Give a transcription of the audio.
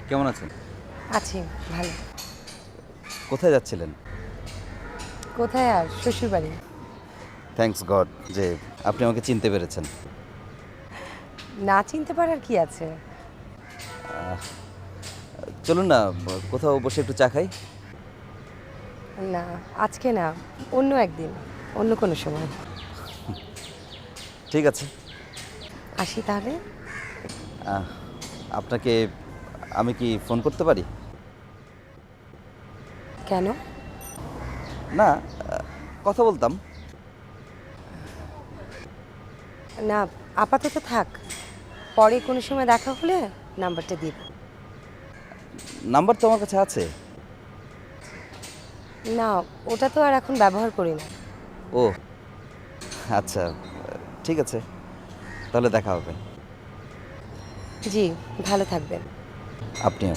কেমন আছেন? আছি ভালো। কোথায় যাচ্ছিলেন? কোথায় আর শ্বশুরবাড়ি। থ্যাঙ্কস গড যে আপনি আমাকে চিনতে পেরেছেন। না চিনতে পারার কি আছে? চলুন না কোথাও বসে একটু চা খাই। না আজকে না, অন্য একদিন, অন্য কোনো সময়। ঠিক আছে। আসি তাহলে। আহ, আপনাকে আমি কি ফোন করতে পারি? কেন? না, কথা বলতাম। না আপাতত থাক, পরে কোনো সময় দেখা হলে নাম্বারটা দিব। নাম্বার তো আমার কাছে আছে। না ওটা তো আর এখন ব্যবহার করি না। ও আচ্ছা, ঠিক আছে, তাহলে দেখা হবে। জি, ভালো থাকবেন। আপনিও।